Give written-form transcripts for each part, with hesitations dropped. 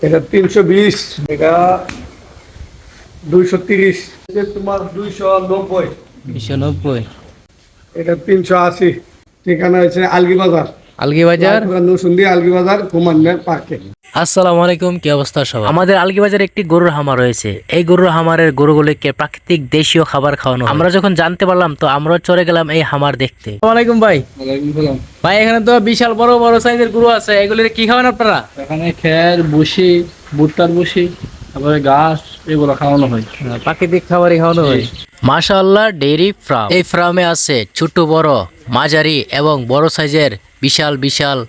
এটা 320, এটা 230, তোমার 290, 290। এটা 380। ঠিকানা হচ্ছে আলগি বাজার, আলগি বাজার। নসুন্দি আলগি বাজার কুমান্ডার পার্কে। আসসালামু আলাইকুম, কি অবস্থা সবার? আমাদের আলগি বাজারে একটি গরুর হামার রয়েছে। এই গরুর হামারের গরুগুলিকে প্রাকৃতিক দেশীয় খাবার খাওয়ানো হয়। আমরা যখন জানতে পারলাম তো আমরা চলে গেলাম এই হামার দেখতে। আসসালামু আলাইকুম ভাই। ওয়ালাইকুম সালাম। ভাই এখানে তো বিশাল বড় বড় সাইজের গরু আছে, এগুলির কি খাওয়ান আপনারা? এখানে খের, বসি, ভুট্টার বসি, তারপরে ঘাস এগুলো খাওয়ানো হয়। প্রাকৃতিক খাবারই খাওয়ানো হয়। মাশাআল্লাহ ডেইরি ফার্ম। এই ফার্মে আছে ছোট বড়, মাঝারি এবং বড় সাইজের বিশাল বিশাল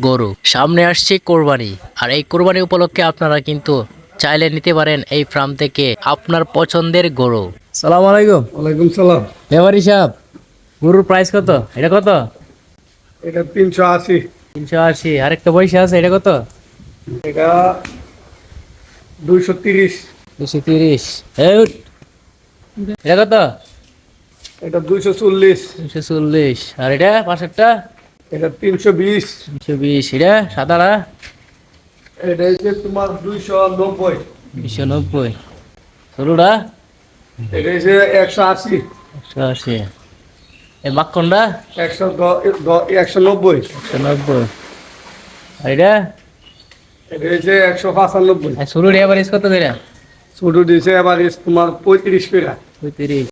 গরু। সামনে আসছে কোরবানি, আর এই কোরবানি উপলক্ষে আপনারা কিন্তু চাইলে নিতে পারেন এই ফার্ম থেকে আপনার পছন্দের গরু। সালাম আলাইকুম। ওয়ালাইকুম সালাম। ব্যাপারী সাহেব, গরুর প্রাইস কত? এটা কত? এটা 380, 380। আরেকটা পয়সা আছে, এটা কত? এটা 230, 230। এটা কত? এটা 240, 240। আর এটা পাশেরটা? এটা 320, 320। এটা সাদাটা? এটা হচ্ছে তোমার 290, 290। ষোলোটা? এটা হচ্ছে 180, 180। এই মাখনটা? 190, 190। আর এটা? এটা হচ্ছে 195। ষোলো টাকা কত করে? ছোট দিয়েছে এবার তোমার 35 করে। 35।